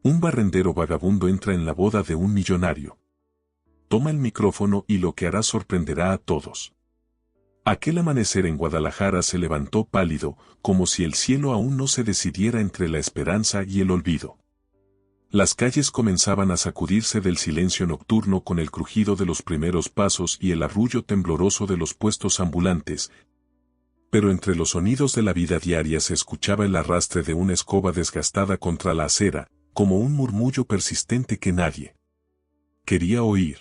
Un barrendero vagabundo entra en la boda de un millonario. Toma el micrófono y lo que hará sorprenderá a todos. Aquel amanecer en Guadalajara se levantó pálido, como si el cielo aún no se decidiera entre la esperanza y el olvido. Las calles comenzaban a sacudirse del silencio nocturno con el crujido de los primeros pasos y el arrullo tembloroso de los puestos ambulantes, pero entre los sonidos de la vida diaria se escuchaba el arrastre de una escoba desgastada contra la acera, como un murmullo persistente que nadie quería oír.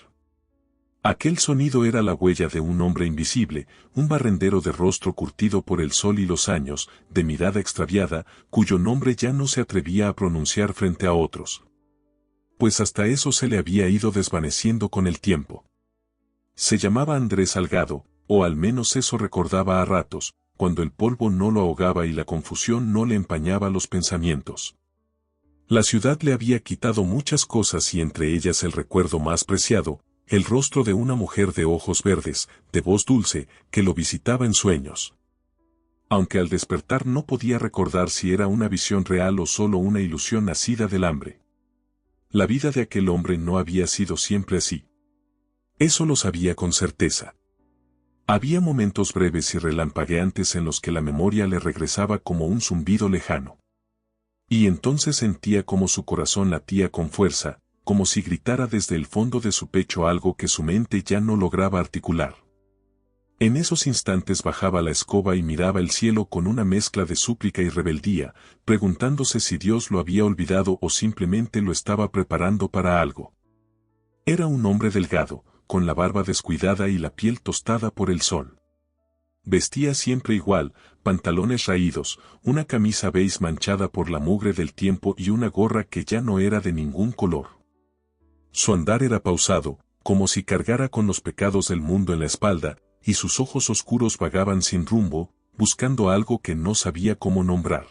Aquel sonido era la huella de un hombre invisible, un barrendero de rostro curtido por el sol y los años, de mirada extraviada, cuyo nombre ya no se atrevía a pronunciar frente a otros. Pues hasta eso se le había ido desvaneciendo con el tiempo. Se llamaba Andrés Salgado, o al menos eso recordaba a ratos, cuando el polvo no lo ahogaba y la confusión no le empañaba los pensamientos. La ciudad le había quitado muchas cosas y entre ellas el recuerdo más preciado, el rostro de una mujer de ojos verdes, de voz dulce, que lo visitaba en sueños. Aunque al despertar no podía recordar si era una visión real o solo una ilusión nacida del hambre. La vida de aquel hombre no había sido siempre así. Eso lo sabía con certeza. Había momentos breves y relampagueantes en los que la memoria le regresaba como un zumbido lejano. Y entonces sentía como su corazón latía con fuerza, como si gritara desde el fondo de su pecho algo que su mente ya no lograba articular. En esos instantes bajaba la escoba y miraba el cielo con una mezcla de súplica y rebeldía, preguntándose si Dios lo había olvidado o simplemente lo estaba preparando para algo. Era un hombre delgado, con la barba descuidada y la piel tostada por el sol. Vestía siempre igual, pantalones raídos, una camisa beige manchada por la mugre del tiempo y una gorra que ya no era de ningún color. Su andar era pausado, como si cargara con los pecados del mundo en la espalda, y sus ojos oscuros vagaban sin rumbo, buscando algo que no sabía cómo nombrar.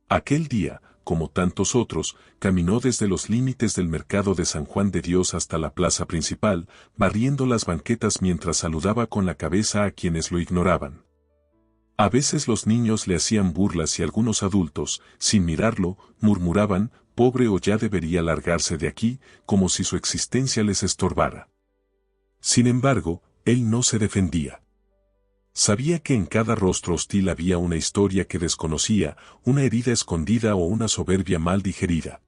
Aquel día, como tantos otros, caminó desde los límites del mercado de San Juan de Dios hasta la plaza principal, barriendo las banquetas mientras saludaba con la cabeza a quienes lo ignoraban. A veces los niños le hacían burlas y algunos adultos, sin mirarlo, murmuraban, pobre o ya debería largarse de aquí, como si su existencia les estorbara. Sin embargo, él no se defendía. Sabía que en cada rostro hostil había una historia que desconocía, una herida escondida o una soberbia mal digerida.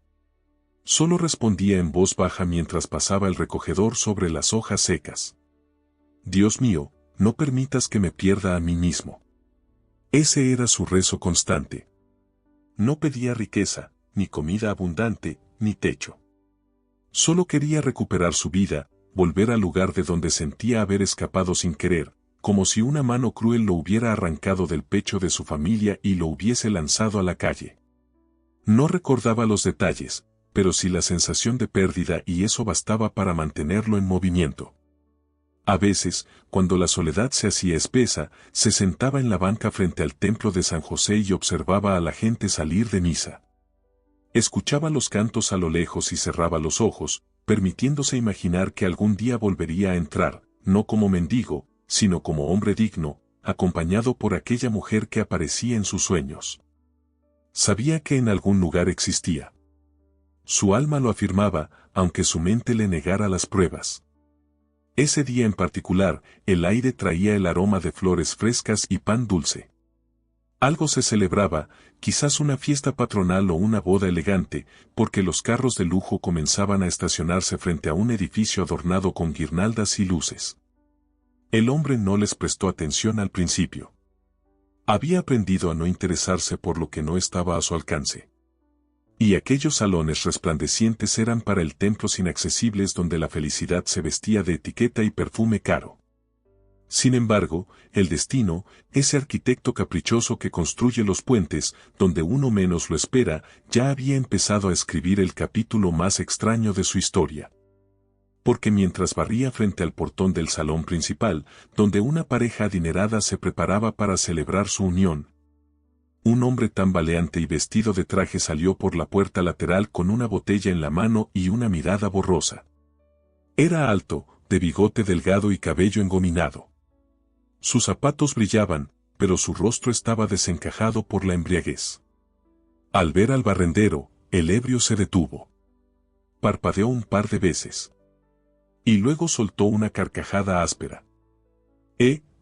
Solo respondía en voz baja mientras pasaba el recogedor sobre las hojas secas. Dios mío, no permitas que me pierda a mí mismo. Ese era su rezo constante. No pedía riqueza, ni comida abundante, ni techo. Solo quería recuperar su vida, volver al lugar de donde sentía haber escapado sin querer, como si una mano cruel lo hubiera arrancado del pecho de su familia y lo hubiese lanzado a la calle. No recordaba los detalles, pero sí la sensación de pérdida y eso bastaba para mantenerlo en movimiento. A veces, cuando la soledad se hacía espesa, se sentaba en la banca frente al templo de San José y observaba a la gente salir de misa. Escuchaba los cantos a lo lejos y cerraba los ojos, permitiéndose imaginar que algún día volvería a entrar, no como mendigo, sino como hombre digno, acompañado por aquella mujer que aparecía en sus sueños. Sabía que en algún lugar existía. Su alma lo afirmaba, aunque su mente le negara las pruebas. Ese día en particular, el aire traía el aroma de flores frescas y pan dulce. Algo se celebraba, quizás una fiesta patronal o una boda elegante, porque los carros de lujo comenzaban a estacionarse frente a un edificio adornado con guirnaldas y luces. El hombre no les prestó atención al principio. Había aprendido a no interesarse por lo que no estaba a su alcance. Y aquellos salones resplandecientes eran para el templos inaccesibles donde la felicidad se vestía de etiqueta y perfume caro. Sin embargo, el destino, ese arquitecto caprichoso que construye los puentes, donde uno menos lo espera, ya había empezado a escribir el capítulo más extraño de su historia. Porque mientras barría frente al portón del salón principal, donde una pareja adinerada se preparaba para celebrar su unión, un hombre tambaleante y vestido de traje salió por la puerta lateral con una botella en la mano y una mirada borrosa. Era alto, de bigote delgado y cabello engominado. Sus zapatos brillaban, pero su rostro estaba desencajado por la embriaguez. Al ver al barrendero, El ebrio se detuvo. Parpadeó un par de veces. Y luego soltó una carcajada áspera.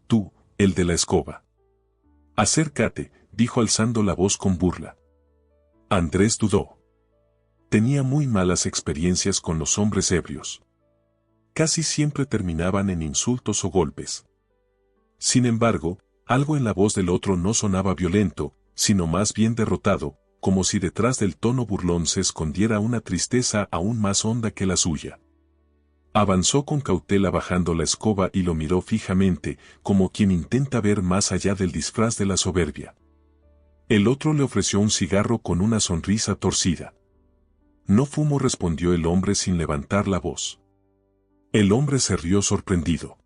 Tú, el de la escoba. Acércate, dijo alzando la voz con burla. Andrés dudó. Tenía muy malas experiencias con los hombres ebrios. Casi siempre terminaban en insultos o golpes. Sin embargo, algo en la voz del otro no sonaba violento, sino más bien derrotado, como si detrás del tono burlón se escondiera una tristeza aún más honda que la suya. Avanzó con cautela bajando la escoba y lo miró fijamente, como quien intenta ver más allá del disfraz de la soberbia. El otro le ofreció un cigarro con una sonrisa torcida. No fumo, respondió el hombre sin levantar la voz. El hombre se rió sorprendido.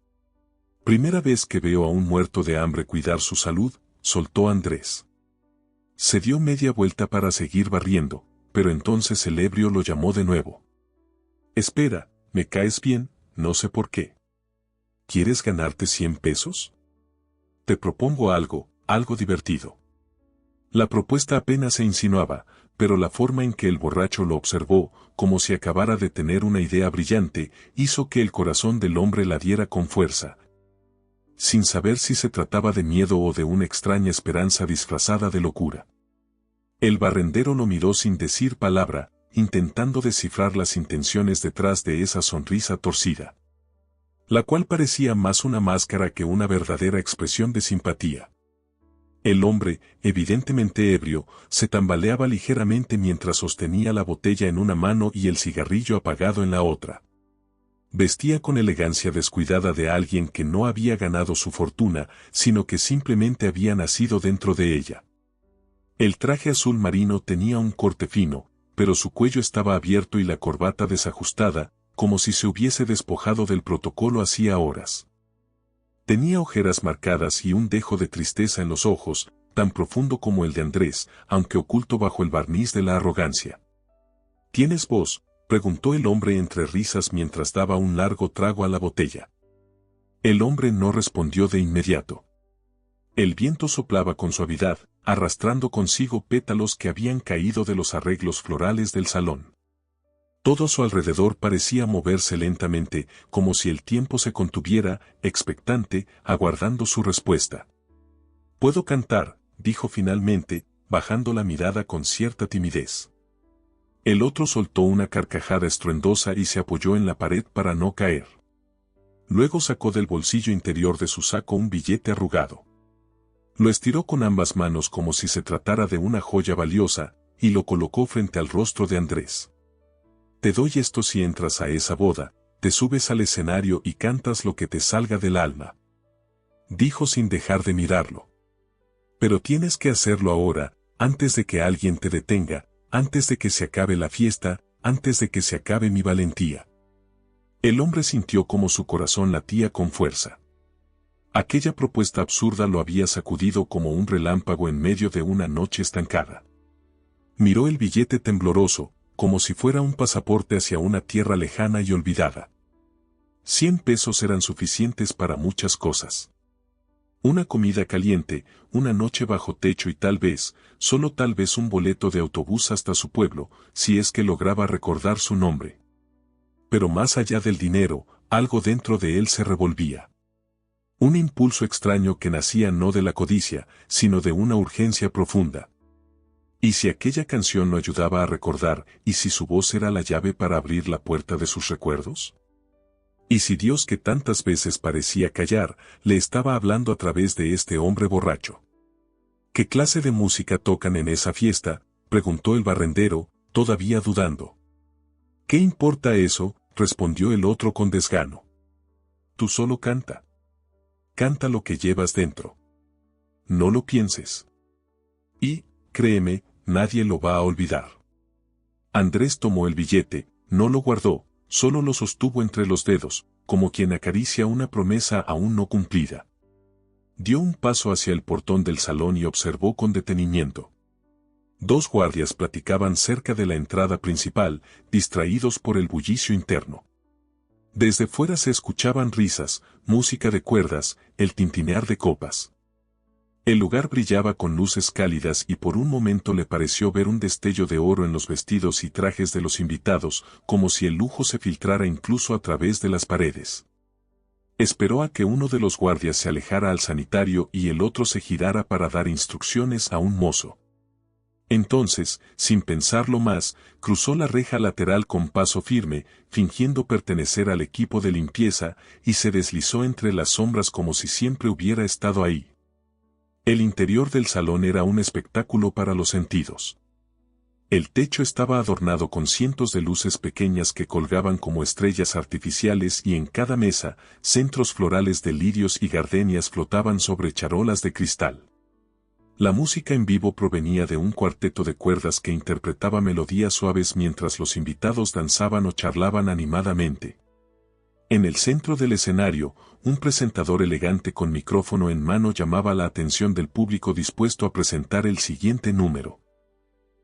Primera vez que veo a un muerto de hambre cuidar su salud, soltó Andrés. Se dio media vuelta para seguir barriendo, pero entonces el ebrio lo llamó de nuevo. Espera, me caes bien, no sé por qué. ¿Quieres ganarte 100 pesos? Te propongo algo divertido. La propuesta apenas se insinuaba, pero la forma en que el borracho lo observó, como si acabara de tener una idea brillante, hizo que el corazón del hombre latiera con fuerza, sin saber si se trataba de miedo o de una extraña esperanza disfrazada de locura. El barrendero lo miró sin decir palabra, intentando descifrar las intenciones detrás de esa sonrisa torcida, la cual parecía más una máscara que una verdadera expresión de simpatía. El hombre, evidentemente ebrio, se tambaleaba ligeramente mientras sostenía la botella en una mano y el cigarrillo apagado en la otra. Vestía con elegancia descuidada de alguien que no había ganado su fortuna, sino que simplemente había nacido dentro de ella. El traje azul marino tenía un corte fino, pero su cuello estaba abierto y la corbata desajustada, como si se hubiese despojado del protocolo hacía horas. Tenía ojeras marcadas y un dejo de tristeza en los ojos, tan profundo como el de Andrés, aunque oculto bajo el barniz de la arrogancia. ¿Tienes voz?, preguntó el hombre entre risas mientras daba un largo trago a la botella. El hombre no respondió de inmediato. El viento soplaba con suavidad, arrastrando consigo pétalos que habían caído de los arreglos florales del salón. Todo a su alrededor parecía moverse lentamente, como si el tiempo se contuviera, expectante, aguardando su respuesta. «Puedo cantar», dijo finalmente, bajando la mirada con cierta timidez. El otro soltó una carcajada estruendosa y se apoyó en la pared para no caer. Luego sacó del bolsillo interior de su saco un billete arrugado. Lo estiró con ambas manos como si se tratara de una joya valiosa, y lo colocó frente al rostro de Andrés. «Te doy esto si entras a esa boda, te subes al escenario y cantas lo que te salga del alma», dijo sin dejar de mirarlo. «Pero tienes que hacerlo ahora, antes de que alguien te detenga, antes de que se acabe la fiesta, antes de que se acabe mi valentía». El hombre sintió como su corazón latía con fuerza. Aquella propuesta absurda lo había sacudido como un relámpago en medio de una noche estancada. Miró el billete tembloroso, como si fuera un pasaporte hacia una tierra lejana y olvidada. 100 pesos eran suficientes para muchas cosas. Una comida caliente, una noche bajo techo y tal vez, solo tal vez un boleto de autobús hasta su pueblo, si es que lograba recordar su nombre. Pero más allá del dinero, algo dentro de él se revolvía. Un impulso extraño que nacía no de la codicia, sino de una urgencia profunda. ¿Y si aquella canción lo ayudaba a recordar, y si su voz era la llave para abrir la puerta de sus recuerdos? ¿Y si Dios, que tantas veces parecía callar, le estaba hablando a través de este hombre borracho? ¿Qué clase de música tocan en esa fiesta?, preguntó el barrendero, todavía dudando. «¿Qué importa eso?», respondió el otro con desgano. «Tú solo canta. Canta lo que llevas dentro. No lo pienses. Y, créeme, nadie lo va a olvidar». Andrés tomó el billete, no lo guardó, solo lo sostuvo entre los dedos, como quien acaricia una promesa aún no cumplida. Dio un paso hacia el portón del salón y observó con detenimiento. 2 guardias platicaban cerca de la entrada principal, distraídos por el bullicio interno. Desde fuera se escuchaban risas, música de cuerdas, el tintinear de copas. El lugar brillaba con luces cálidas y por un momento le pareció ver un destello de oro en los vestidos y trajes de los invitados, como si el lujo se filtrara incluso a través de las paredes. Esperó a que uno de los guardias se alejara al sanitario y el otro se girara para dar instrucciones a un mozo. Entonces, sin pensarlo más, cruzó la reja lateral con paso firme, fingiendo pertenecer al equipo de limpieza, y se deslizó entre las sombras como si siempre hubiera estado ahí. El interior del salón era un espectáculo para los sentidos. El techo estaba adornado con cientos de luces pequeñas que colgaban como estrellas artificiales y en cada mesa, centros florales de lirios y gardenias flotaban sobre charolas de cristal. La música en vivo provenía de un cuarteto de cuerdas que interpretaba melodías suaves mientras los invitados danzaban o charlaban animadamente. En el centro del escenario, un presentador elegante con micrófono en mano llamaba la atención del público dispuesto a presentar el siguiente número.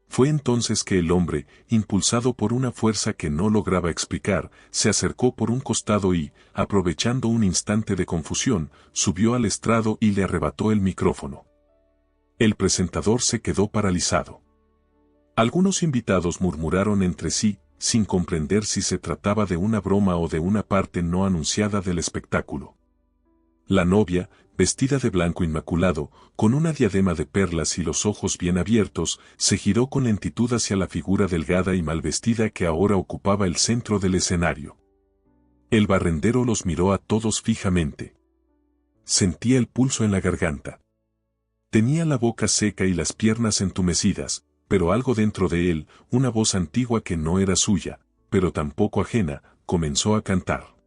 Fue entonces que el hombre, impulsado por una fuerza que no lograba explicar, se acercó por un costado y, aprovechando un instante de confusión, subió al estrado y le arrebató el micrófono. El presentador se quedó paralizado. Algunos invitados murmuraron entre sí, sin comprender si se trataba de una broma o de una parte no anunciada del espectáculo. La novia, vestida de blanco inmaculado, con una diadema de perlas y los ojos bien abiertos, se giró con lentitud hacia la figura delgada y mal vestida que ahora ocupaba el centro del escenario. El barrendero los miró a todos fijamente. Sentía el pulso en la garganta. Tenía la boca seca y las piernas entumecidas, pero algo dentro de él, una voz antigua que no era suya, pero tampoco ajena, comenzó a cantar.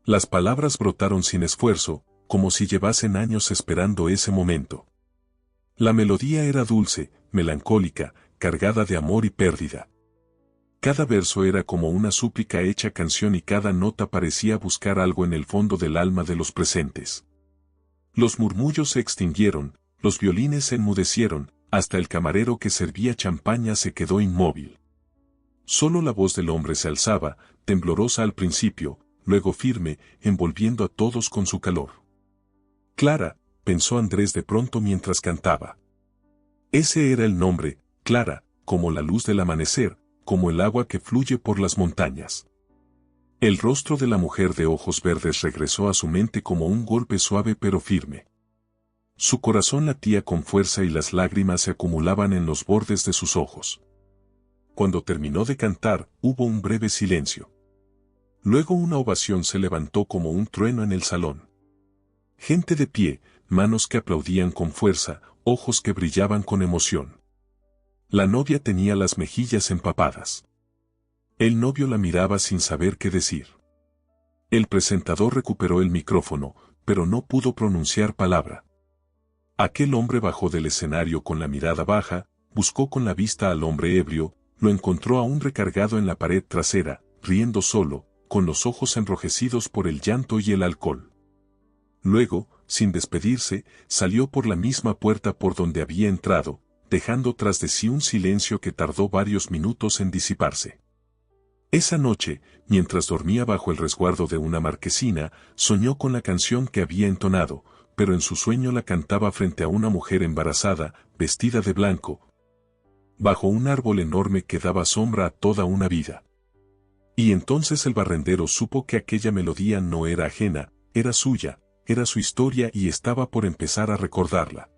Las palabras brotaron sin esfuerzo, como si llevasen años esperando ese momento. La melodía era dulce, melancólica, cargada de amor y pérdida. Cada verso era como una súplica hecha canción y cada nota parecía buscar algo en el fondo del alma de los presentes. Los murmullos se extinguieron, los violines se enmudecieron, hasta el camarero que servía champaña se quedó inmóvil. Solo la voz del hombre se alzaba, temblorosa al principio, luego firme, envolviendo a todos con su calor. Clara, pensó Andrés de pronto mientras cantaba. Ese era el nombre, Clara, como la luz del amanecer, como el agua que fluye por las montañas. El rostro de la mujer de ojos verdes regresó a su mente como un golpe suave pero firme. Su corazón latía con fuerza y las lágrimas se acumulaban en los bordes de sus ojos. Cuando terminó de cantar, hubo un breve silencio. Luego una ovación se levantó como un trueno en el salón. Gente de pie, manos que aplaudían con fuerza, ojos que brillaban con emoción. La novia tenía las mejillas empapadas. El novio la miraba sin saber qué decir. El presentador recuperó el micrófono, pero no pudo pronunciar palabra. Aquel hombre bajó del escenario con la mirada baja, buscó con la vista al hombre ebrio, lo encontró aún recargado en la pared trasera, riendo solo, con los ojos enrojecidos por el llanto y el alcohol. Luego, sin despedirse, salió por la misma puerta por donde había entrado, dejando tras de sí un silencio que tardó varios minutos en disiparse. Esa noche, mientras dormía bajo el resguardo de una marquesina, soñó con la canción que había entonado, pero en su sueño la cantaba frente a una mujer embarazada, vestida de blanco, bajo un árbol enorme que daba sombra a toda una vida. Y entonces el barrendero supo que aquella melodía no era ajena, era suya, era su historia y estaba por empezar a recordarla.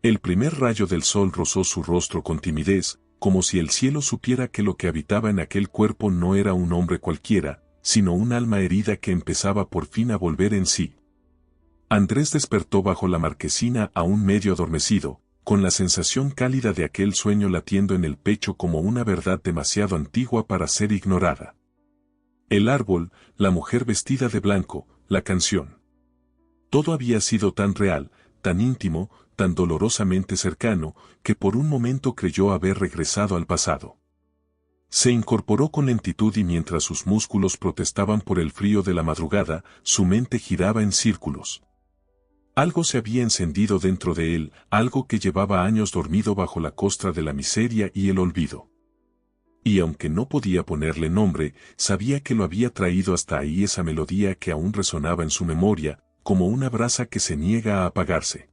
El primer rayo del sol rozó su rostro con timidez, como si el cielo supiera que lo que habitaba en aquel cuerpo no era un hombre cualquiera, sino un alma herida que empezaba por fin a volver en sí. Andrés despertó bajo la marquesina aún medio adormecido, con la sensación cálida de aquel sueño latiendo en el pecho como una verdad demasiado antigua para ser ignorada. El árbol, la mujer vestida de blanco, la canción. Todo había sido tan real, tan íntimo, tan dolorosamente cercano, que por un momento creyó haber regresado al pasado. Se incorporó con lentitud y mientras sus músculos protestaban por el frío de la madrugada, su mente giraba en círculos. Algo se había encendido dentro de él, algo que llevaba años dormido bajo la costra de la miseria y el olvido. Y aunque no podía ponerle nombre, sabía que lo había traído hasta ahí esa melodía que aún resonaba en su memoria, como una brasa que se niega a apagarse.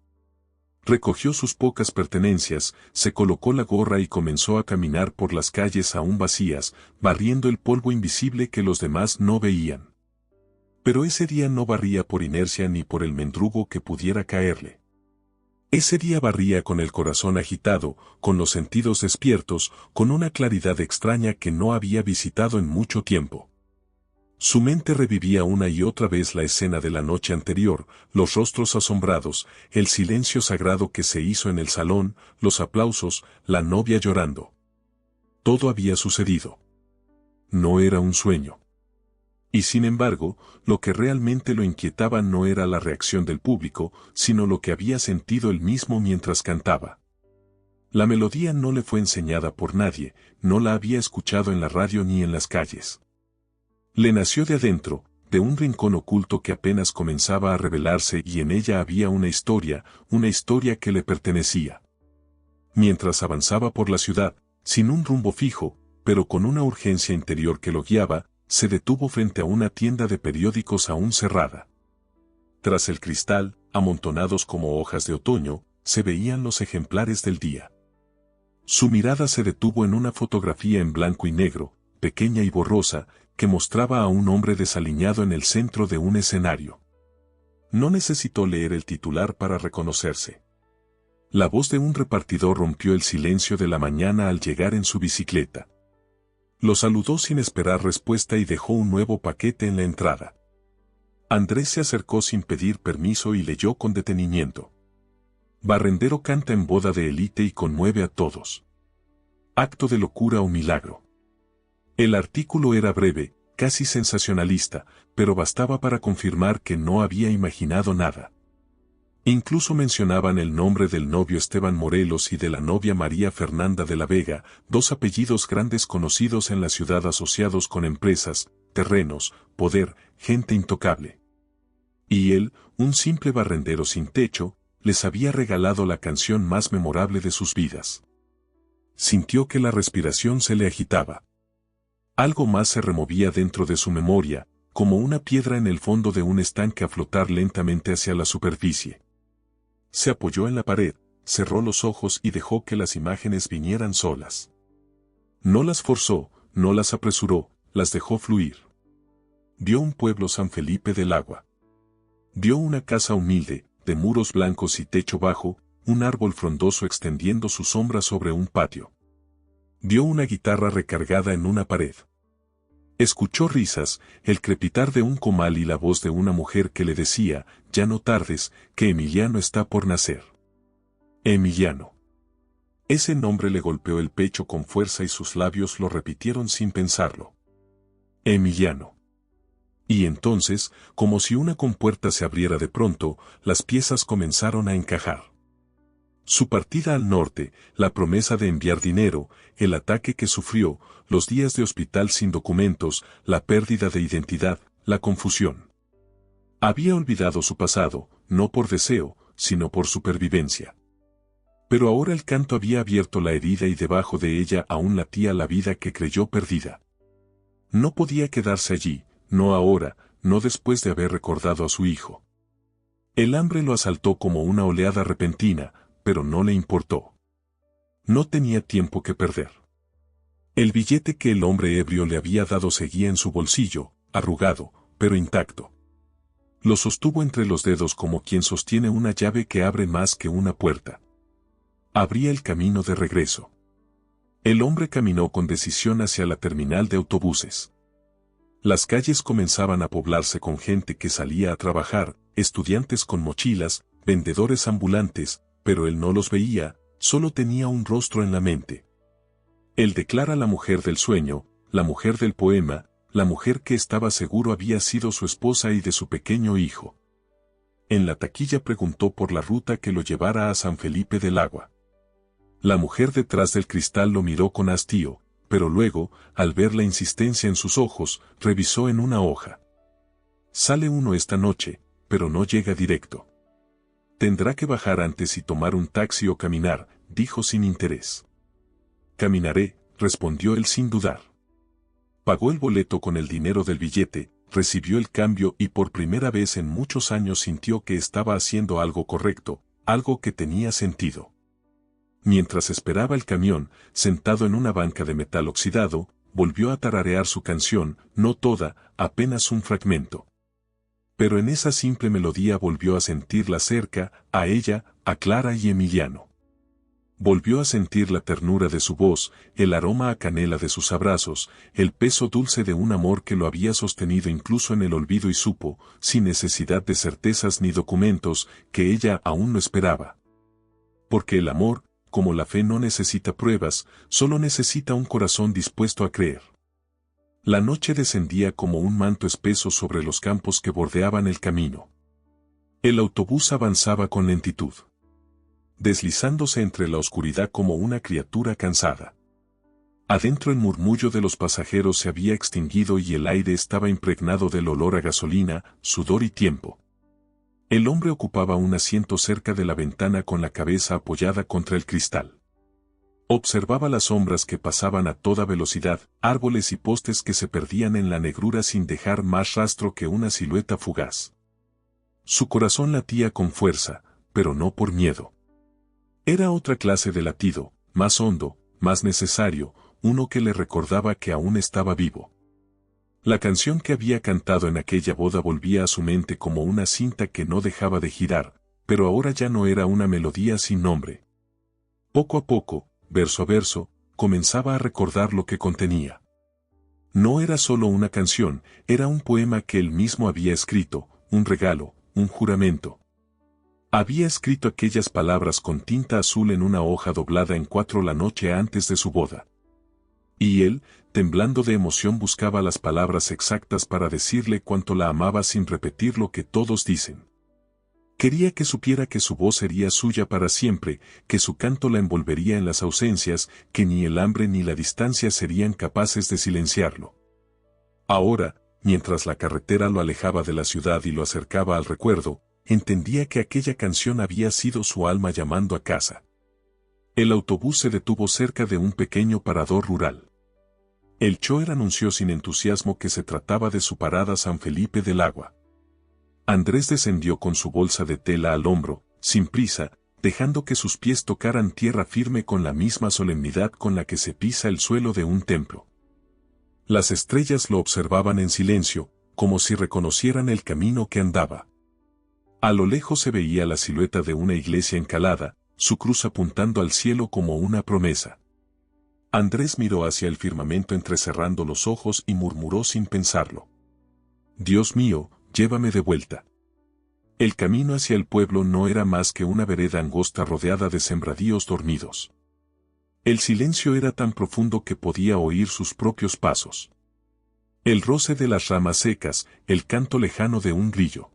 Recogió sus pocas pertenencias, se colocó la gorra y comenzó a caminar por las calles aún vacías, barriendo el polvo invisible que los demás no veían. Pero ese día no barría por inercia ni por el mendrugo que pudiera caerle. Ese día barría con el corazón agitado, con los sentidos despiertos, con una claridad extraña que no había visitado en mucho tiempo. Su mente revivía una y otra vez la escena de la noche anterior, los rostros asombrados, el silencio sagrado que se hizo en el salón, los aplausos, la novia llorando. Todo había sucedido. No era un sueño. Y sin embargo, lo que realmente lo inquietaba no era la reacción del público, sino lo que había sentido él mismo mientras cantaba. La melodía no le fue enseñada por nadie, no la había escuchado en la radio ni en las calles. Le nació de adentro, de un rincón oculto que apenas comenzaba a revelarse y en ella había una historia que le pertenecía. Mientras avanzaba por la ciudad, sin un rumbo fijo, pero con una urgencia interior que lo guiaba, se detuvo frente a una tienda de periódicos aún cerrada. Tras el cristal, amontonados como hojas de otoño, se veían los ejemplares del día. Su mirada se detuvo en una fotografía en blanco y negro, pequeña y borrosa, que mostraba a un hombre desaliñado en el centro de un escenario. No necesitó leer el titular para reconocerse. La voz de un repartidor rompió el silencio de la mañana al llegar en su bicicleta. Lo saludó sin esperar respuesta y dejó un nuevo paquete en la entrada. Andrés se acercó sin pedir permiso y leyó con detenimiento. Barrendero canta en boda de élite y conmueve a todos. Acto de locura o milagro. El artículo era breve, casi sensacionalista, pero bastaba para confirmar que no había imaginado nada. Incluso mencionaban el nombre del novio Esteban Morelos y de la novia María Fernanda de la Vega, dos apellidos grandes conocidos en la ciudad asociados con empresas, terrenos, poder, gente intocable. Y él, un simple barrendero sin techo, les había regalado la canción más memorable de sus vidas. Sintió que la respiración se le agitaba. Algo más se removía dentro de su memoria, como una piedra en el fondo de un estanque a flotar lentamente hacia la superficie. Se apoyó en la pared, cerró los ojos y dejó que las imágenes vinieran solas. No las forzó, no las apresuró, las dejó fluir. Vio un pueblo San Felipe del Agua. Vio una casa humilde, de muros blancos y techo bajo, un árbol frondoso extendiendo su sombra sobre un patio. Vio una guitarra recargada en una pared. Escuchó risas, el crepitar de un comal y la voz de una mujer que le decía, ya no tardes, que Emiliano está por nacer. Emiliano. Ese nombre le golpeó el pecho con fuerza y sus labios lo repitieron sin pensarlo. Emiliano. Y entonces, como si una compuerta se abriera de pronto, las piezas comenzaron a encajar. Su partida al norte, la promesa de enviar dinero, el ataque que sufrió, los días de hospital sin documentos, la pérdida de identidad, la confusión. Había olvidado su pasado, no por deseo, sino por supervivencia. Pero ahora el canto había abierto la herida y debajo de ella aún latía la vida que creyó perdida. No podía quedarse allí, no ahora, no después de haber recordado a su hijo. El hambre lo asaltó como una oleada repentina, pero no le importó. No tenía tiempo que perder. El billete que el hombre ebrio le había dado seguía en su bolsillo, arrugado, pero intacto. Lo sostuvo entre los dedos como quien sostiene una llave que abre más que una puerta. Abría el camino de regreso. El hombre caminó con decisión hacia la terminal de autobuses. Las calles comenzaban a poblarse con gente que salía a trabajar, estudiantes con mochilas, vendedores ambulantes, pero él no los veía, solo tenía un rostro en la mente. Él declara la mujer del sueño, la mujer del poema, la mujer que estaba seguro había sido su esposa y de su pequeño hijo. En la taquilla preguntó por la ruta que lo llevara a San Felipe del Agua. La mujer detrás del cristal lo miró con hastío, pero luego, al ver la insistencia en sus ojos, revisó en una hoja. Sale uno esta noche, pero no llega directo. Tendrá que bajar antes y tomar un taxi o caminar, dijo sin interés. Caminaré, respondió él sin dudar. Pagó el boleto con el dinero del billete, recibió el cambio y por primera vez en muchos años sintió que estaba haciendo algo correcto, algo que tenía sentido. Mientras esperaba el camión, sentado en una banca de metal oxidado, volvió a tararear su canción, no toda, apenas un fragmento. Pero en esa simple melodía volvió a sentirla cerca, a ella, a Clara y Emiliano. Volvió a sentir la ternura de su voz, el aroma a canela de sus abrazos, el peso dulce de un amor que lo había sostenido incluso en el olvido y supo, sin necesidad de certezas ni documentos, que ella aún no esperaba. Porque el amor, como la fe no necesita pruebas, solo necesita un corazón dispuesto a creer. La noche descendía como un manto espeso sobre los campos que bordeaban el camino. El autobús avanzaba con lentitud, deslizándose entre la oscuridad como una criatura cansada. Adentro el murmullo de los pasajeros se había extinguido y el aire estaba impregnado del olor a gasolina, sudor y tiempo. El hombre ocupaba un asiento cerca de la ventana con la cabeza apoyada contra el cristal. Observaba las sombras que pasaban a toda velocidad, árboles y postes que se perdían en la negrura sin dejar más rastro que una silueta fugaz. Su corazón latía con fuerza, pero no por miedo. Era otra clase de latido, más hondo, más necesario, uno que le recordaba que aún estaba vivo. La canción que había cantado en aquella boda volvía a su mente como una cinta que no dejaba de girar, pero ahora ya no era una melodía sin nombre. Poco a poco, verso a verso, comenzaba a recordar lo que contenía. No era solo una canción, era un poema que él mismo había escrito, un regalo, un juramento. Había escrito aquellas palabras con tinta azul en una hoja doblada en 4 la noche antes de su boda. Y él, temblando de emoción, buscaba las palabras exactas para decirle cuánto la amaba sin repetir lo que todos dicen. Quería que supiera que su voz sería suya para siempre, que su canto la envolvería en las ausencias, que ni el hambre ni la distancia serían capaces de silenciarlo. Ahora, mientras la carretera lo alejaba de la ciudad y lo acercaba al recuerdo, entendía que aquella canción había sido su alma llamando a casa. El autobús se detuvo cerca de un pequeño parador rural. El chofer anunció sin entusiasmo que se trataba de su parada San Felipe del Agua. Andrés descendió con su bolsa de tela al hombro, sin prisa, dejando que sus pies tocaran tierra firme con la misma solemnidad con la que se pisa el suelo de un templo. Las estrellas lo observaban en silencio, como si reconocieran el camino que andaba. A lo lejos se veía la silueta de una iglesia encalada, su cruz apuntando al cielo como una promesa. Andrés miró hacia el firmamento entrecerrando los ojos y murmuró sin pensarlo: Dios mío, llévame de vuelta. El camino hacia el pueblo no era más que una vereda angosta rodeada de sembradíos dormidos. El silencio era tan profundo que podía oír sus propios pasos. El roce de las ramas secas, el canto lejano de un grillo.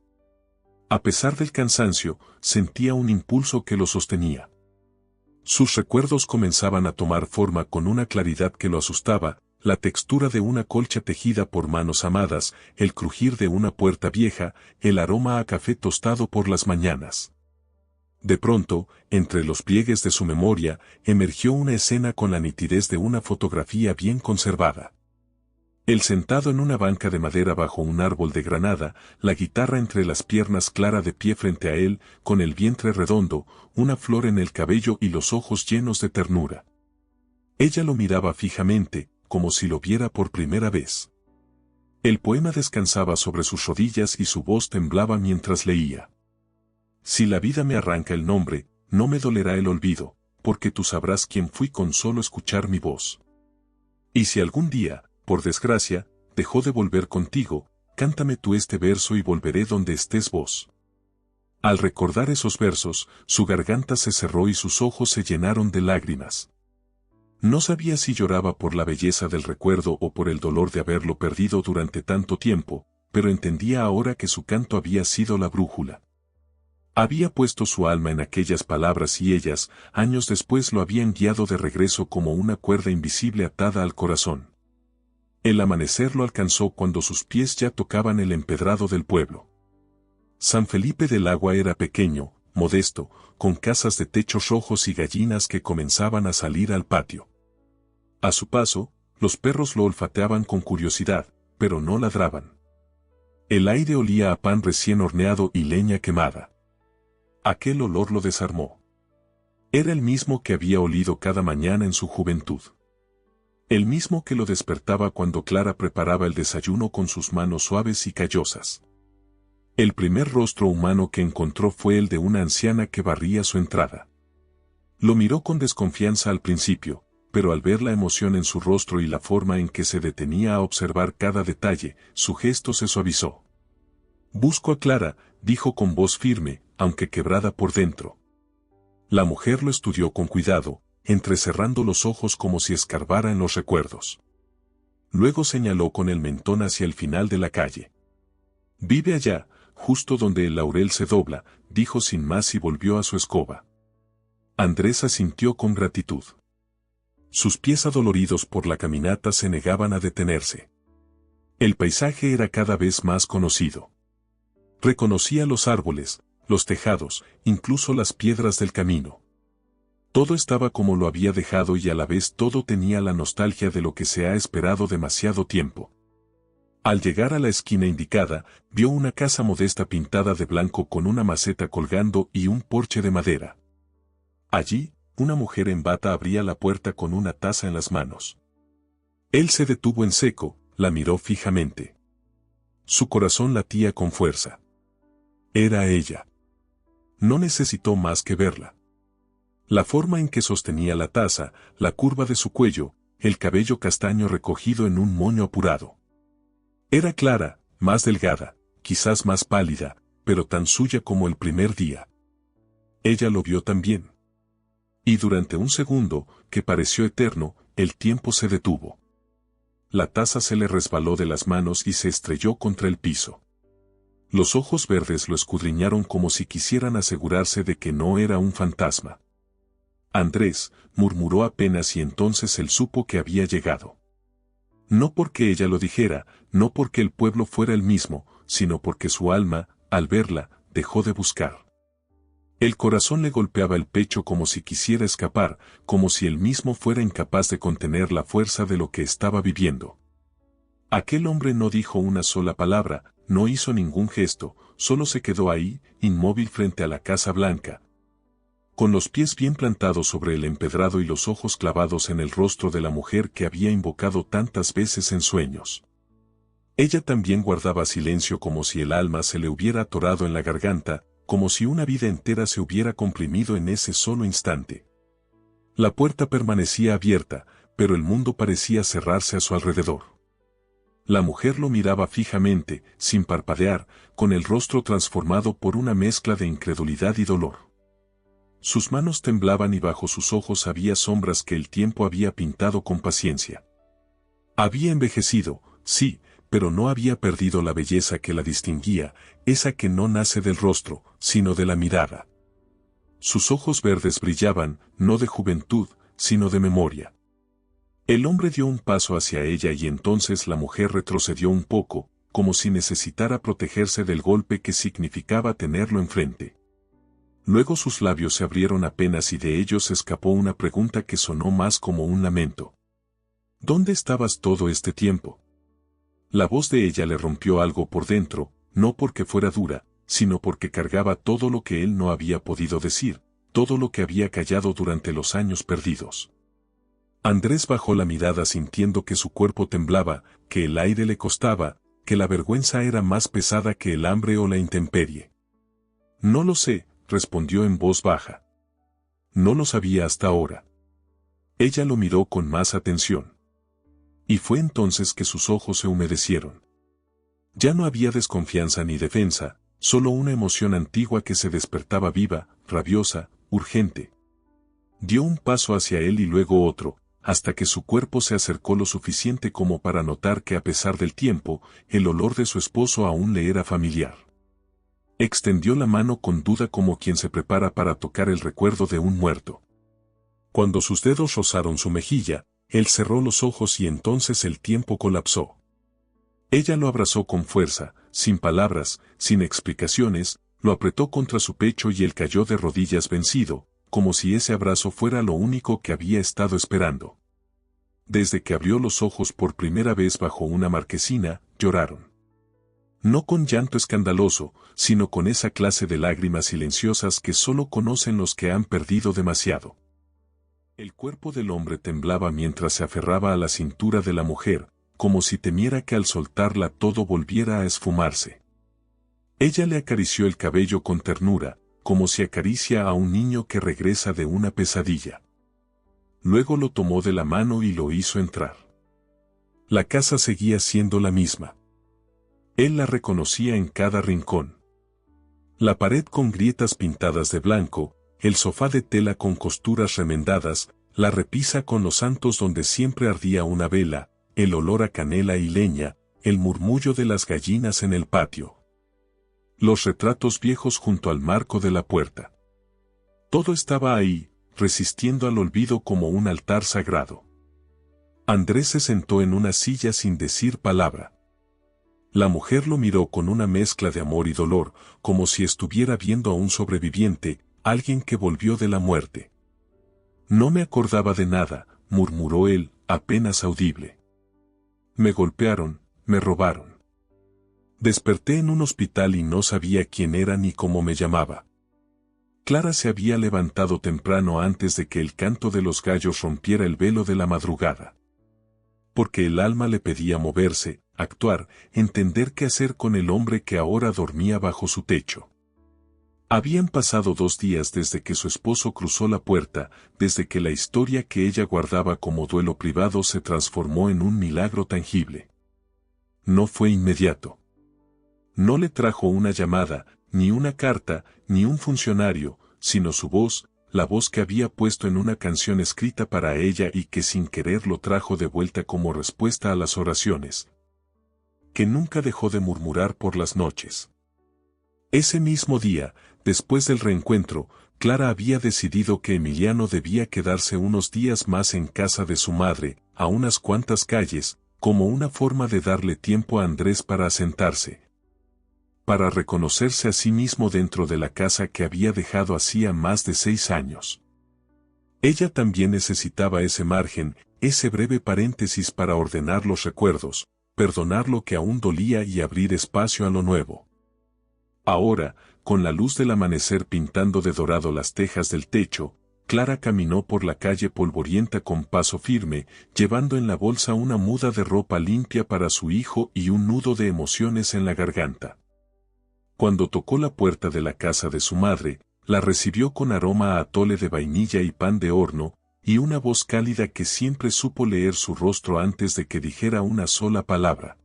A pesar del cansancio, sentía un impulso que lo sostenía. Sus recuerdos comenzaban a tomar forma con una claridad que lo asustaba, la textura de una colcha tejida por manos amadas, el crujir de una puerta vieja, el aroma a café tostado por las mañanas. De pronto, entre los pliegues de su memoria, emergió una escena con la nitidez de una fotografía bien conservada. Él sentado en una banca de madera bajo un árbol de granada, la guitarra entre las piernas, Clara de pie frente a él, con el vientre redondo, una flor en el cabello y los ojos llenos de ternura. Ella lo miraba fijamente, como si lo viera por primera vez. El poema descansaba sobre sus rodillas y su voz temblaba mientras leía. Si la vida me arranca el nombre, no me dolerá el olvido, porque tú sabrás quién fui con solo escuchar mi voz. Y si algún día, por desgracia, dejó de volver contigo, cántame tú este verso y volveré donde estés vos. Al recordar esos versos, su garganta se cerró y sus ojos se llenaron de lágrimas. No sabía si lloraba por la belleza del recuerdo o por el dolor de haberlo perdido durante tanto tiempo, pero entendía ahora que su canto había sido la brújula. Había puesto su alma en aquellas palabras y ellas, años después, lo habían guiado de regreso como una cuerda invisible atada al corazón. El amanecer lo alcanzó cuando sus pies ya tocaban el empedrado del pueblo. San Felipe del Agua era pequeño, modesto, con casas de techos rojos y gallinas que comenzaban a salir al patio. A su paso, los perros lo olfateaban con curiosidad, pero no ladraban. El aire olía a pan recién horneado y leña quemada. Aquel olor lo desarmó. Era el mismo que había olido cada mañana en su juventud. El mismo que lo despertaba cuando Clara preparaba el desayuno con sus manos suaves y callosas. El primer rostro humano que encontró fue el de una anciana que barría su entrada. Lo miró con desconfianza al principio, pero al ver la emoción en su rostro y la forma en que se detenía a observar cada detalle, su gesto se suavizó. «Busco a Clara», dijo con voz firme, aunque quebrada por dentro. La mujer lo estudió con cuidado, entrecerrando los ojos como si escarbara en los recuerdos. Luego señaló con el mentón hacia el final de la calle. «Vive allá, justo donde el laurel se dobla», dijo sin más y volvió a su escoba. Andrés asintió con gratitud. Sus pies adoloridos por la caminata se negaban a detenerse. El paisaje era cada vez más conocido. Reconocía los árboles, los tejados, incluso las piedras del camino. Todo estaba como lo había dejado y a la vez todo tenía la nostalgia de lo que se ha esperado demasiado tiempo. Al llegar a la esquina indicada, vio una casa modesta pintada de blanco con una maceta colgando y un porche de madera. Allí, una mujer en bata abría la puerta con una taza en las manos. Él se detuvo en seco, la miró fijamente. Su corazón latía con fuerza. Era ella. No necesitó más que verla. La forma en que sostenía la taza, la curva de su cuello, el cabello castaño recogido en un moño apurado. Era Clara, más delgada, quizás más pálida, pero tan suya como el primer día. Ella lo vio también. Y durante un segundo, que pareció eterno, el tiempo se detuvo. La taza se le resbaló de las manos y se estrelló contra el piso. Los ojos verdes lo escudriñaron como si quisieran asegurarse de que no era un fantasma. Andrés, murmuró apenas y entonces él supo que había llegado. No porque ella lo dijera, no porque el pueblo fuera el mismo, sino porque su alma, al verla, dejó de buscar. El corazón le golpeaba el pecho como si quisiera escapar, como si él mismo fuera incapaz de contener la fuerza de lo que estaba viviendo. Aquel hombre no dijo una sola palabra, no hizo ningún gesto, solo se quedó ahí, inmóvil frente a la Casa Blanca, con los pies bien plantados sobre el empedrado y los ojos clavados en el rostro de la mujer que había invocado tantas veces en sueños. Ella también guardaba silencio como si el alma se le hubiera atorado en la garganta, como si una vida entera se hubiera comprimido en ese solo instante. La puerta permanecía abierta, pero el mundo parecía cerrarse a su alrededor. La mujer lo miraba fijamente, sin parpadear, con el rostro transformado por una mezcla de incredulidad y dolor. Sus manos temblaban y bajo sus ojos había sombras que el tiempo había pintado con paciencia. Había envejecido, sí, pero no había perdido la belleza que la distinguía, esa que no nace del rostro, sino de la mirada. Sus ojos verdes brillaban, no de juventud, sino de memoria. El hombre dio un paso hacia ella y entonces la mujer retrocedió un poco, como si necesitara protegerse del golpe que significaba tenerlo enfrente. Luego sus labios se abrieron apenas y de ellos escapó una pregunta que sonó más como un lamento. ¿Dónde estabas todo este tiempo? La voz de ella le rompió algo por dentro, no porque fuera dura, sino porque cargaba todo lo que él no había podido decir, todo lo que había callado durante los años perdidos. Andrés bajó la mirada sintiendo que su cuerpo temblaba, que el aire le costaba, que la vergüenza era más pesada que el hambre o la intemperie. No lo sé, respondió en voz baja. No lo sabía hasta ahora. Ella lo miró con más atención. Y fue entonces que sus ojos se humedecieron. Ya no había desconfianza ni defensa, solo una emoción antigua que se despertaba viva, rabiosa, urgente. Dio un paso hacia él y luego otro, hasta que su cuerpo se acercó lo suficiente como para notar que a pesar del tiempo, el olor de su esposo aún le era familiar. Extendió la mano con duda como quien se prepara para tocar el recuerdo de un muerto. Cuando sus dedos rozaron su mejilla, él cerró los ojos y entonces el tiempo colapsó. Ella lo abrazó con fuerza, sin palabras, sin explicaciones, lo apretó contra su pecho y él cayó de rodillas vencido, como si ese abrazo fuera lo único que había estado esperando. Desde que abrió los ojos por primera vez bajo una marquesina, lloraron. No con llanto escandaloso, sino con esa clase de lágrimas silenciosas que solo conocen los que han perdido demasiado. El cuerpo del hombre temblaba mientras se aferraba a la cintura de la mujer, como si temiera que al soltarla todo volviera a esfumarse. Ella le acarició el cabello con ternura, como si acaricia a un niño que regresa de una pesadilla. Luego lo tomó de la mano y lo hizo entrar. La casa seguía siendo la misma. Él la reconocía en cada rincón. La pared con grietas pintadas de blanco, el sofá de tela con costuras remendadas, la repisa con los santos donde siempre ardía una vela, el olor a canela y leña, el murmullo de las gallinas en el patio. Los retratos viejos junto al marco de la puerta. Todo estaba ahí, resistiendo al olvido como un altar sagrado. Andrés se sentó en una silla sin decir palabra. La mujer lo miró con una mezcla de amor y dolor, como si estuviera viendo a un sobreviviente, alguien que volvió de la muerte. No me acordaba de nada, murmuró él, apenas audible. Me golpearon, me robaron. Desperté en un hospital y no sabía quién era ni cómo me llamaba. Clara se había levantado temprano antes de que el canto de los gallos rompiera el velo de la madrugada. Porque el alma le pedía moverse, actuar, entender qué hacer con el hombre que ahora dormía bajo su techo. Habían pasado 2 días desde que su esposo cruzó la puerta, desde que la historia que ella guardaba como duelo privado se transformó en un milagro tangible. No fue inmediato. No le trajo una llamada, ni una carta, ni un funcionario, sino su voz, la voz que había puesto en una canción escrita para ella y que sin querer lo trajo de vuelta como respuesta a las oraciones. Que nunca dejó de murmurar por las noches. Ese mismo día, después del reencuentro, Clara había decidido que Emiliano debía quedarse unos días más en casa de su madre, a unas cuantas calles, como una forma de darle tiempo a Andrés para asentarse. Para reconocerse a sí mismo dentro de la casa que había dejado hacía más de 6 años. Ella también necesitaba ese margen, ese breve paréntesis para ordenar los recuerdos, perdonar lo que aún dolía y abrir espacio a lo nuevo. Ahora, con la luz del amanecer pintando de dorado las tejas del techo, Clara caminó por la calle polvorienta con paso firme, llevando en la bolsa una muda de ropa limpia para su hijo y un nudo de emociones en la garganta. Cuando tocó la puerta de la casa de su madre, la recibió con aroma a atole de vainilla y pan de horno, y una voz cálida que siempre supo leer su rostro antes de que dijera una sola palabra.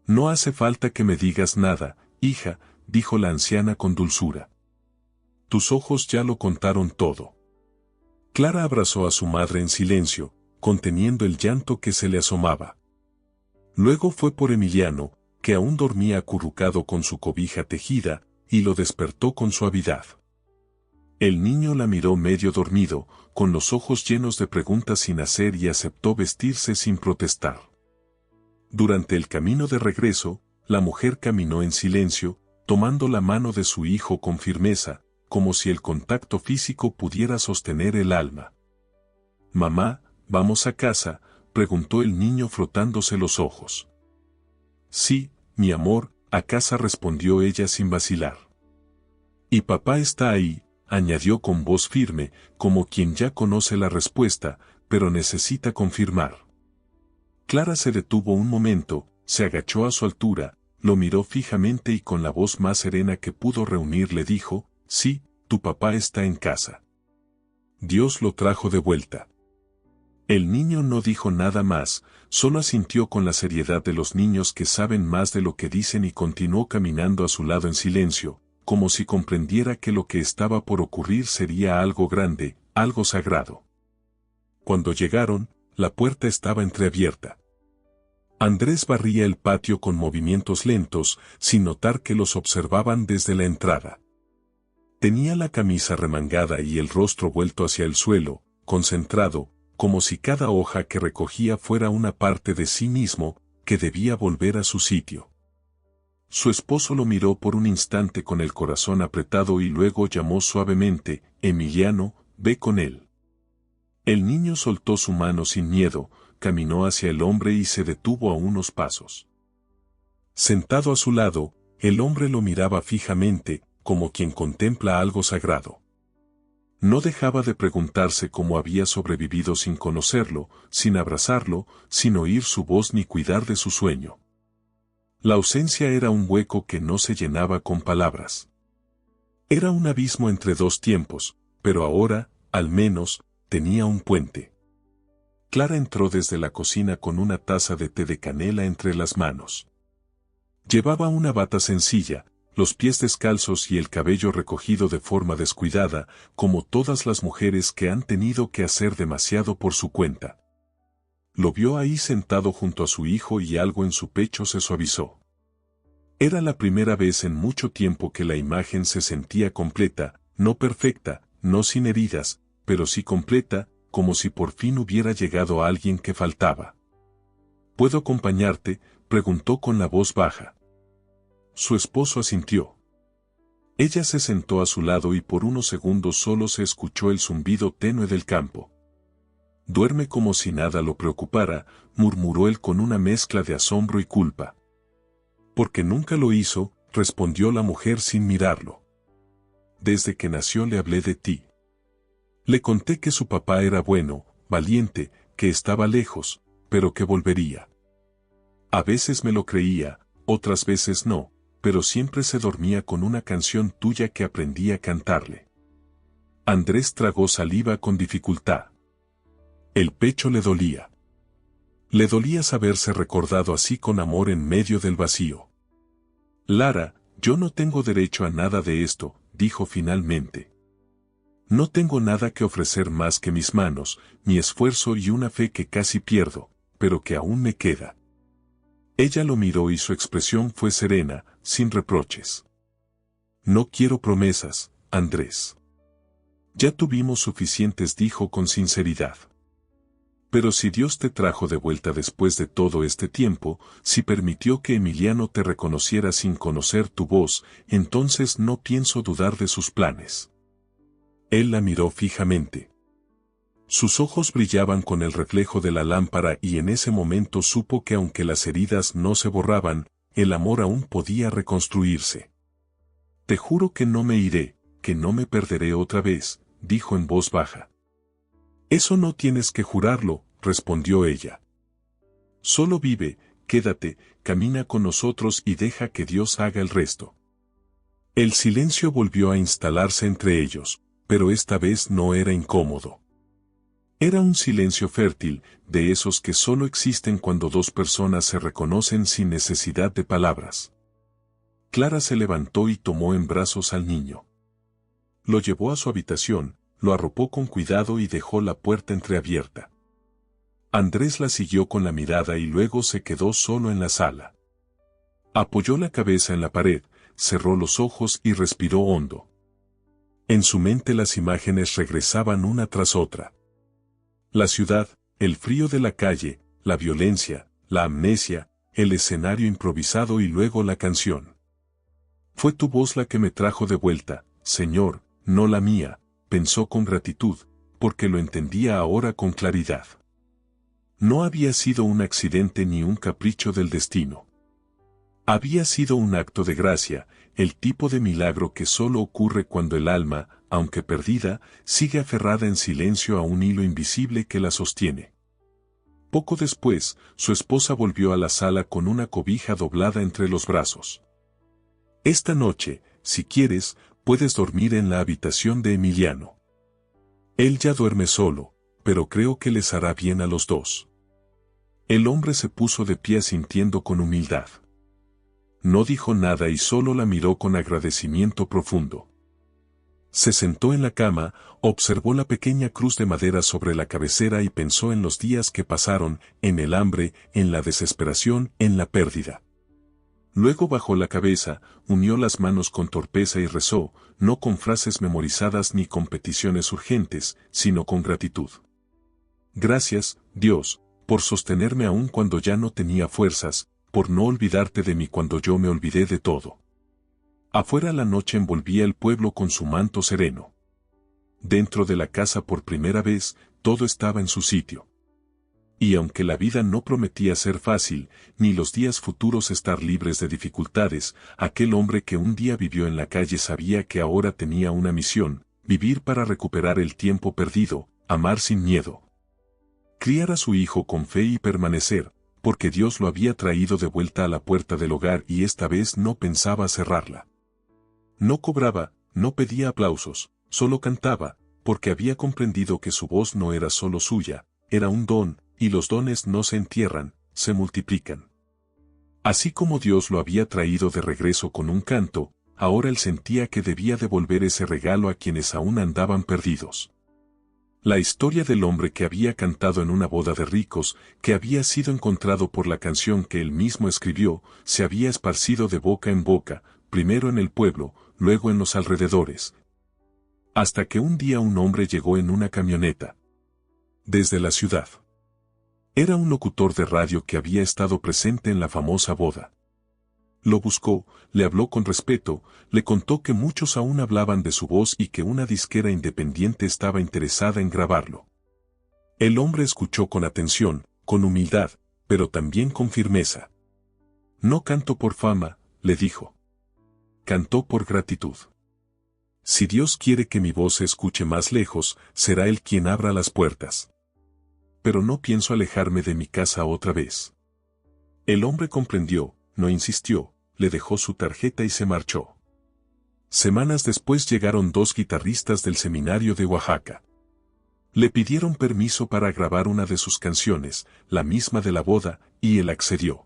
No hace falta que me digas nada, hija, dijo la anciana con dulzura. Tus ojos ya lo contaron todo. Clara abrazó a su madre en silencio, conteniendo el llanto que se le asomaba. Luego fue por Emiliano, que aún dormía acurrucado con su cobija tejida, y lo despertó con suavidad. El niño la miró medio dormido, con los ojos llenos de preguntas sin hacer y aceptó vestirse sin protestar. Durante el camino de regreso, la mujer caminó en silencio, tomando la mano de su hijo con firmeza, como si el contacto físico pudiera sostener el alma. «Mamá, ¿vamos a casa?», preguntó el niño frotándose los ojos. «Sí, mi amor, a casa», respondió ella sin vacilar. «Y papá está ahí», añadió con voz firme, como quien ya conoce la respuesta, pero necesita confirmar. Clara se detuvo un momento, se agachó a su altura, lo miró fijamente y con la voz más serena que pudo reunir le dijo: «Sí, tu papá está en casa. Dios lo trajo de vuelta». El niño no dijo nada más, solo asintió con la seriedad de los niños que saben más de lo que dicen y continuó caminando a su lado en silencio, como si comprendiera que lo que estaba por ocurrir sería algo grande, algo sagrado. Cuando llegaron, la puerta estaba entreabierta. Andrés barría el patio con movimientos lentos, sin notar que los observaban desde la entrada. Tenía la camisa remangada y el rostro vuelto hacia el suelo, concentrado, como si cada hoja que recogía fuera una parte de sí mismo, que debía volver a su sitio. Su esposo lo miró por un instante con el corazón apretado y luego llamó suavemente: «Emiliano, ve con él». El niño soltó su mano sin miedo, caminó hacia el hombre y se detuvo a unos pasos. Sentado a su lado, el hombre lo miraba fijamente, como quien contempla algo sagrado. No dejaba de preguntarse cómo había sobrevivido sin conocerlo, sin abrazarlo, sin oír su voz ni cuidar de su sueño. La ausencia era un hueco que no se llenaba con palabras. Era un abismo entre dos tiempos, pero ahora, al menos, tenía un puente. Clara entró desde la cocina con una taza de té de canela entre las manos. Llevaba una bata sencilla, los pies descalzos y el cabello recogido de forma descuidada, como todas las mujeres que han tenido que hacer demasiado por su cuenta. Lo vio ahí sentado junto a su hijo y algo en su pecho se suavizó. Era la primera vez en mucho tiempo que la imagen se sentía completa, no perfecta, no sin heridas, pero sí completa, como si por fin hubiera llegado alguien que faltaba. ¿Puedo acompañarte?, preguntó con la voz baja. Su esposo asintió. Ella se sentó a su lado y por unos segundos solo se escuchó el zumbido tenue del campo. Duerme como si nada lo preocupara, murmuró él con una mezcla de asombro y culpa. Porque nunca lo hizo, respondió la mujer sin mirarlo. Desde que nació le hablé de ti. Le conté que su papá era bueno, valiente, que estaba lejos, pero que volvería. A veces me lo creía, otras veces no, pero siempre se dormía con una canción tuya que aprendí a cantarle. Andrés tragó saliva con dificultad. El pecho le dolía. Le dolía saberse recordado así con amor en medio del vacío. Lara, yo no tengo derecho a nada de esto, dijo finalmente. No tengo nada que ofrecer más que mis manos, mi esfuerzo y una fe que casi pierdo, pero que aún me queda. Ella lo miró y su expresión fue serena, sin reproches. No quiero promesas, Andrés. Ya tuvimos suficientes, dijo con sinceridad. Pero si Dios te trajo de vuelta después de todo este tiempo, si permitió que Emiliano te reconociera sin conocer tu voz, entonces no pienso dudar de sus planes. Él la miró fijamente. Sus ojos brillaban con el reflejo de la lámpara y en ese momento supo que aunque las heridas no se borraban, el amor aún podía reconstruirse. Te juro que no me iré, que no me perderé otra vez, dijo en voz baja. Eso no tienes que jurarlo, respondió ella. Solo vive, quédate, camina con nosotros y deja que Dios haga el resto. El silencio volvió a instalarse entre ellos, pero esta vez no era incómodo. Era un silencio fértil, de esos que solo existen cuando dos personas se reconocen sin necesidad de palabras. Clara se levantó y tomó en brazos al niño. Lo llevó a su habitación, lo arropó con cuidado y dejó la puerta entreabierta. Andrés la siguió con la mirada y luego se quedó solo en la sala. Apoyó la cabeza en la pared, cerró los ojos y respiró hondo. En su mente las imágenes regresaban una tras otra. La ciudad, el frío de la calle, la violencia, la amnesia, el escenario improvisado y luego la canción. Fue tu voz la que me trajo de vuelta, Señor, no la mía, pensó con gratitud, porque lo entendía ahora con claridad. No había sido un accidente ni un capricho del destino. Había sido un acto de gracia, el tipo de milagro que solo ocurre cuando el alma, aunque perdida, sigue aferrada en silencio a un hilo invisible que la sostiene. Poco después, su esposa volvió a la sala con una cobija doblada entre los brazos. Esta noche, si quieres, puedes dormir en la habitación de Emiliano. Él ya duerme solo, pero creo que les hará bien a los dos. El hombre se puso de pie asintiendo con humildad. No dijo nada y solo la miró con agradecimiento profundo. Se sentó en la cama, observó la pequeña cruz de madera sobre la cabecera y pensó en los días que pasaron, en el hambre, en la desesperación, en la pérdida. Luego bajó la cabeza, unió las manos con torpeza y rezó, no con frases memorizadas ni con peticiones urgentes, sino con gratitud. Gracias, Dios, por sostenerme aún cuando ya no tenía fuerzas, por no olvidarte de mí cuando yo me olvidé de todo. Afuera la noche envolvía el pueblo con su manto sereno. Dentro de la casa por primera vez, todo estaba en su sitio. Y aunque la vida no prometía ser fácil, ni los días futuros estar libres de dificultades, aquel hombre que un día vivió en la calle sabía que ahora tenía una misión: vivir para recuperar el tiempo perdido, amar sin miedo, criar a su hijo con fe y permanecer, porque Dios lo había traído de vuelta a la puerta del hogar y esta vez no pensaba cerrarla. No cobraba, no pedía aplausos, solo cantaba, porque había comprendido que su voz no era solo suya, era un don, y los dones no se entierran, se multiplican. Así como Dios lo había traído de regreso con un canto, ahora él sentía que debía devolver ese regalo a quienes aún andaban perdidos. La historia del hombre que había cantado en una boda de ricos, que había sido encontrado por la canción que él mismo escribió, se había esparcido de boca en boca, primero en el pueblo, luego en los alrededores. Hasta que un día un hombre llegó en una camioneta desde la ciudad. Era un locutor de radio que había estado presente en la famosa boda. Lo buscó, le habló con respeto, le contó que muchos aún hablaban de su voz y que una disquera independiente estaba interesada en grabarlo. El hombre escuchó con atención, con humildad, pero también con firmeza. No canto por fama, le dijo. Cantó por gratitud. Si Dios quiere que mi voz se escuche más lejos, será Él quien abra las puertas. Pero no pienso alejarme de mi casa otra vez. El hombre comprendió, no insistió, le dejó su tarjeta y se marchó. Semanas después llegaron dos guitarristas del seminario de Oaxaca. Le pidieron permiso para grabar una de sus canciones, la misma de la boda, y él accedió.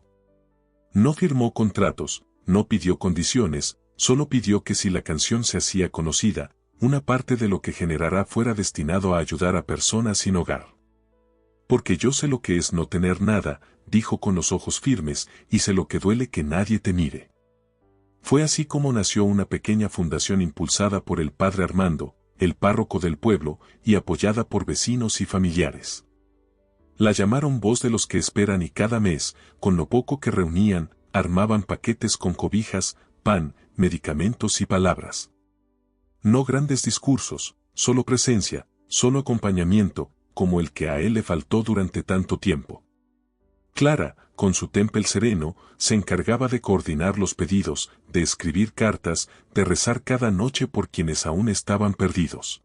No firmó contratos, no pidió condiciones, solo pidió que si la canción se hacía conocida, una parte de lo que generara fuera destinado a ayudar a personas sin hogar. Porque yo sé lo que es no tener nada, dijo con los ojos firmes, y sé lo que duele que nadie te mire. Fue así como nació una pequeña fundación impulsada por el padre Armando, el párroco del pueblo, y apoyada por vecinos y familiares. La llamaron Voz de los que esperan y cada mes, con lo poco que reunían, armaban paquetes con cobijas, pan, medicamentos y palabras. No grandes discursos, solo presencia, solo acompañamiento, como el que a él le faltó durante tanto tiempo. Clara, con su temple sereno, se encargaba de coordinar los pedidos, de escribir cartas, de rezar cada noche por quienes aún estaban perdidos.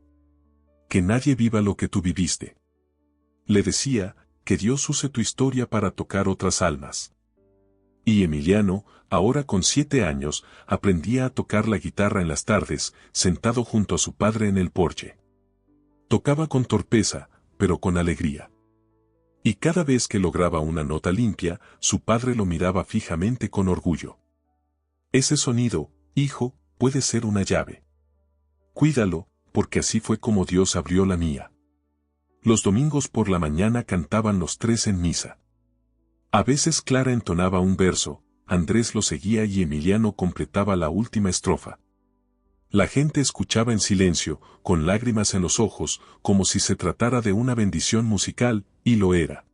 Que nadie viva lo que tú viviste. Le decía, que Dios use tu historia para tocar otras almas. Y Emiliano, ahora con 7 años, aprendía a tocar la guitarra en las tardes, sentado junto a su padre en el porche. Tocaba con torpeza, pero con alegría. Y cada vez que lograba una nota limpia, su padre lo miraba fijamente con orgullo. Ese sonido, hijo, puede ser una llave. Cuídalo, porque así fue como Dios abrió la mía. Los domingos por la mañana cantaban los 3 en misa. A veces Clara entonaba un verso, Andrés lo seguía y Emiliano completaba la última estrofa. La gente escuchaba en silencio, con lágrimas en los ojos, como si se tratara de una bendición musical, y lo era.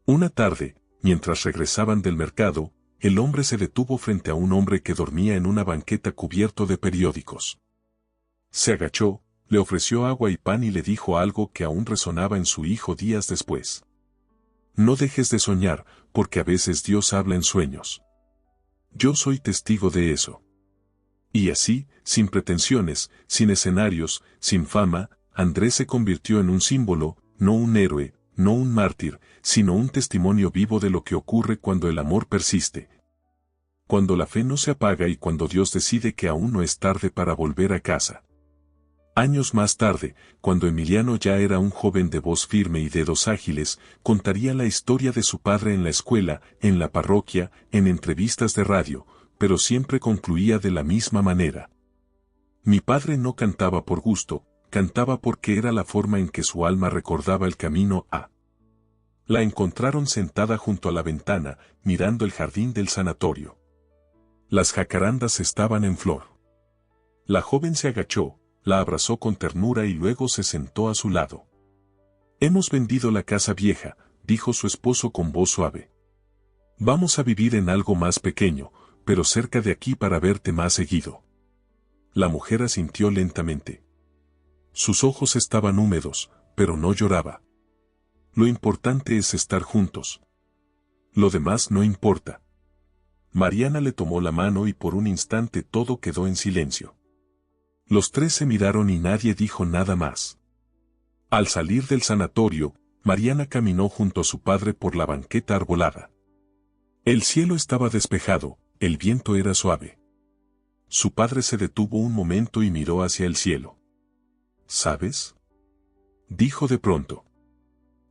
Una tarde, mientras regresaban del mercado, el hombre se detuvo frente a un hombre que dormía en una banqueta cubierto de periódicos. Se agachó, le ofreció agua y pan y le dijo algo que aún resonaba en su hijo días después. No dejes de soñar, porque a veces Dios habla en sueños. Yo soy testigo de eso. Y así, sin pretensiones, sin escenarios, sin fama, Andrés se convirtió en un símbolo, no un héroe, no un mártir, sino un testimonio vivo de lo que ocurre cuando el amor persiste. Cuando la fe no se apaga y cuando Dios decide que aún no es tarde para volver a casa. Años más tarde, cuando Emiliano ya era un joven de voz firme y dedos ágiles, contaría la historia de su padre en la escuela, en la parroquia, en entrevistas de radio, pero siempre concluía de la misma manera. Mi padre no cantaba por gusto, cantaba porque era la forma en que su alma recordaba el camino a. La encontraron sentada junto a la ventana, mirando el jardín del sanatorio. Las jacarandas estaban en flor. La joven se agachó, la abrazó con ternura y luego se sentó a su lado. Hemos vendido la casa vieja, dijo su esposo con voz suave. Vamos a vivir en algo más pequeño, pero cerca de aquí para verte más seguido. La mujer asintió lentamente. Sus ojos estaban húmedos, pero no lloraba. Lo importante es estar juntos. Lo demás no importa. Mariana le tomó la mano y por un instante todo quedó en silencio. Los tres se miraron y nadie dijo nada más. Al salir del sanatorio, Mariana caminó junto a su padre por la banqueta arbolada. El cielo estaba despejado, el viento era suave. Su padre se detuvo un momento y miró hacia el cielo. ¿Sabes?, dijo de pronto.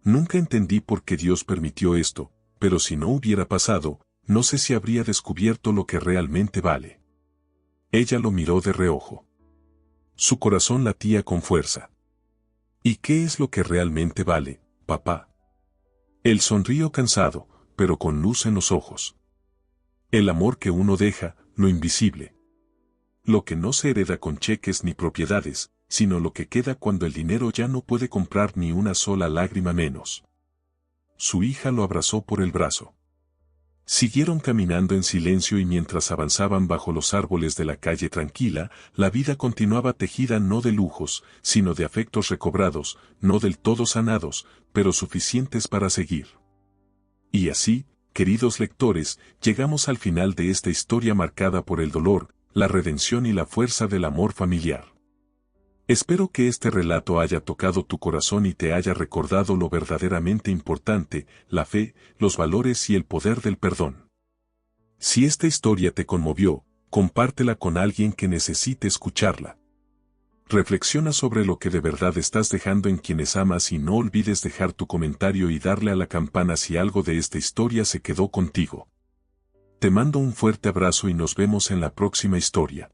Nunca entendí por qué Dios permitió esto, pero si no hubiera pasado, no sé si habría descubierto lo que realmente vale. Ella lo miró de reojo. Su corazón latía con fuerza. ¿Y qué es lo que realmente vale, papá? Él sonrió cansado, pero con luz en los ojos. El amor que uno deja, lo invisible. Lo que no se hereda con cheques ni propiedades, sino lo que queda cuando el dinero ya no puede comprar ni una sola lágrima menos. Su hija lo abrazó por el brazo. Siguieron caminando en silencio y mientras avanzaban bajo los árboles de la calle tranquila, la vida continuaba tejida no de lujos, sino de afectos recobrados, no del todo sanados, pero suficientes para seguir. Y así, queridos lectores, llegamos al final de esta historia marcada por el dolor, la redención y la fuerza del amor familiar. Espero que este relato haya tocado tu corazón y te haya recordado lo verdaderamente importante, la fe, los valores y el poder del perdón. Si esta historia te conmovió, compártela con alguien que necesite escucharla. Reflexiona sobre lo que de verdad estás dejando en quienes amas y no olvides dejar tu comentario y darle a la campana si algo de esta historia se quedó contigo. Te mando un fuerte abrazo y nos vemos en la próxima historia.